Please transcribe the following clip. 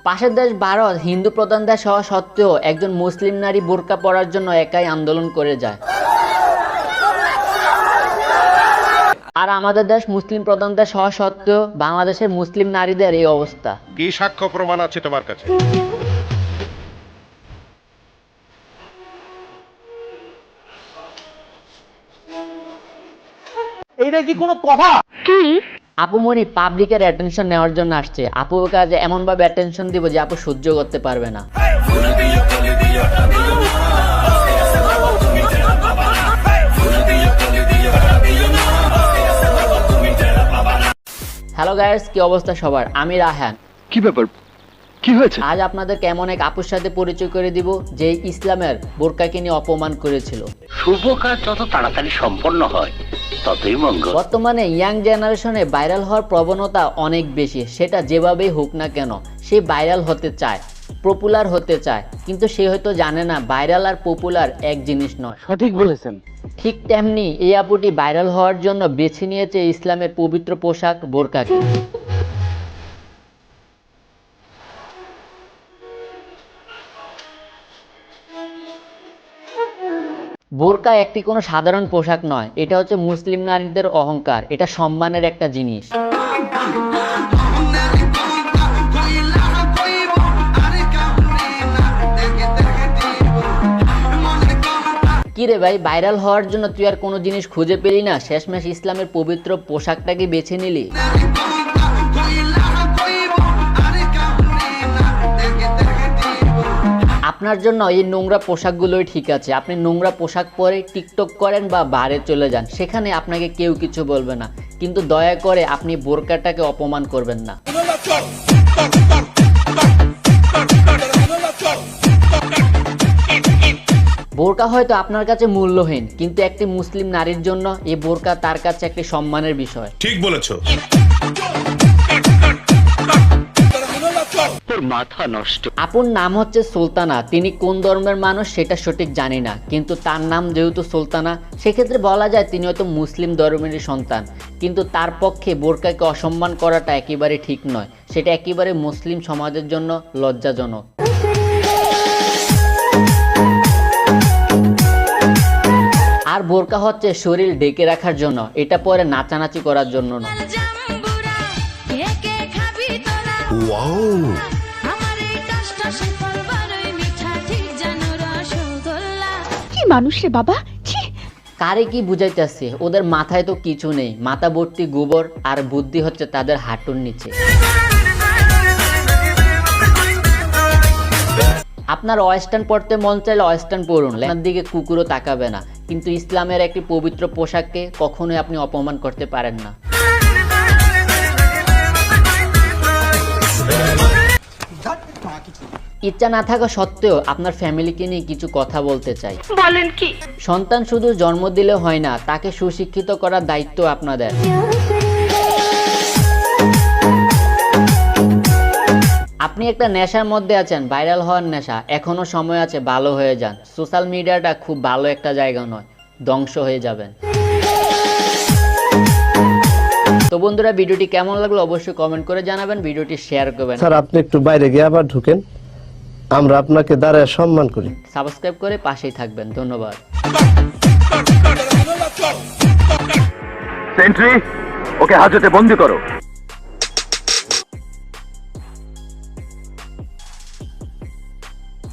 পাশের দেশ ভারত হিন্দু প্রধান দেশ হওয়া সত্ত্বেও একজন মুসলিম নারী বোরকা পরার জন্য একাই আন্দোলন করে যায়। আর আমাদের দেশ মুসলিম প্রধান দেশ হওয়া সত্ত্বেও বাংলাদেশের মুসলিম নারীদের এই অবস্থা। কি সাক্ষ্য প্রমাণ আছে তোমার কাছে? এইটা কি কোনো কথা? আপু মনি পাবলিকের অ্যাটেনশন নেওয়ার জন্য আসছে। আপুর কাছে এমন ভাবে অ্যাটেনশন দিব যে আপু সহ্য করতে পারবে না। হ্যালো গাইস, কি অবস্থা সবার? আমি রাহান। কি ব্যাপার, কি হয়েছে? আজ আপনাদের কেমন এক আপুর সাথে পরিচয় করে দিব যে ইসলামের বোরকাকে নিয়ে অপমান করেছিল। শুভ কাজ যত তাড়াতাড়ি সম্পন্ন হয় ততই মঙ্গল। বর্তমানে ইয়াং জেনারেশনে ভাইরাল হওয়ার প্রবণতা অনেক বেশি। সেটা যেভাবেই হোক না কেন, সে ভাইরাল হতে চায়, পপুলার হতে চায়, কিন্তু সে হয়তো জানে না ভাইরাল আর পপুলার এক জিনিস নয়। সঠিক বলেছেন। ঠিক তেমনি এই আপুটি ভাইরাল হওয়ার জন্য বেছে নিয়েছে ইসলামের পবিত্র পোশাক বোরকাকে। বোরকা একটি কোনো সাধারণ পোশাক নয়, এটা হচ্ছে মুসলিম নারীদের অহংকার, এটা সম্মানের একটা জিনিস। কিরে ভাই, ভাইরাল হওয়ার জন্য তুই আর কোনো জিনিস খুঁজে পেলি না, শেষমেশ ইসলামের পবিত্র পোশাকটাকে বেছে নিলি। আপনার জন্য এই নোংরা পোশাকগুলোই ঠিক আছে। আপনি নোংরা পোশাক পরে টিকটক করেন বা বারে চলে যান, সেখানে আপনাকে কেউ কিছু বলবে না, কিন্তু দয়া করে আপনি বোরকাটাকে অপমান করবেন না। বোরকা হয়তো আপনার কাছে মূল্যহীন, কিন্তু একটি মুসলিম নারীর জন্য এই বোরকা তার কাছে একটি সম্মানের বিষয়। ঠিক বলেছো। মাথা নষ্ট। আপুর নাম হচ্ছে সুলতানা। তিনি কোন ধর্মের মানুষ সেটা সঠিক জানি না, কিন্তু তার নাম যেহেতু সুলতানা, সেক্ষেত্রে বলা যায় তিনি হয়তো মুসলিম ধর্মেরই সন্তান। কিন্তু তার পক্ষে বোরকাকে অসম্মান করাটা একেবারে ঠিক নয়, সেটা একেবারে মুসলিম সমাজের জন্য লজ্জাজনক। আর বোরকা হচ্ছে শরীর ঢেকে রাখার জন্য, এটা পরে নাচানাচি করার জন্য না। কি মানুষ রে বাবা, কারে কি বুঝাইতেছে? ওদের মাথায় তো কিছু নেই, মাথা ভর্তি গোবর, আর বুদ্ধি হচ্ছে তাদের হাঁটুর নিচে। আপনার ওয়েস্টার্ন পড়তে মন চাইলে ওয়েস্টার্ন পড়ুন, লেখার দিকে কুকুরও তাকাবে না, কিন্তু ইসলামের একটি পবিত্র পোশাককে কখনোই আপনি অপমান করতে পারেন না। ইচ্ছা না থাকা সত্ত্বেও আপনার ফ্যামিলিকে নিয়ে কিছু কথা বলতে চাই। বলেন কি? সন্তান শুধু জন্ম দিলে হয় না, তাকে সুশিক্ষিত করার দায়িত্ব আপনাদের। আপনি একটা নেশার মধ্যে আছেন, ভাইরাল হওয়ার নেশা, এখনো সময় আছে, ভালো হয়ে যান। সোশ্যাল মিডিয়াটা খুব ভালো একটা জায়গা নয়, ধ্বংস হয়ে যাবেন। তো বন্ধুরা, ভিডিওটি কেমন লাগলো অবশ্যই কমেন্ট করে জানাবেন, ভিডিওটি শেয়ার করবেন। স্যার আপনি একটু বাইরে গিয়ে আবার ঢুকেন, আমরা আপনাকে দাঁড়ায় সম্মান করি। সাবস্ক্রাইব করে পাশেই থাকবেন। ধন্যবাদ। সেন্ট্রি, ওকে হাজতে বন্দি করো।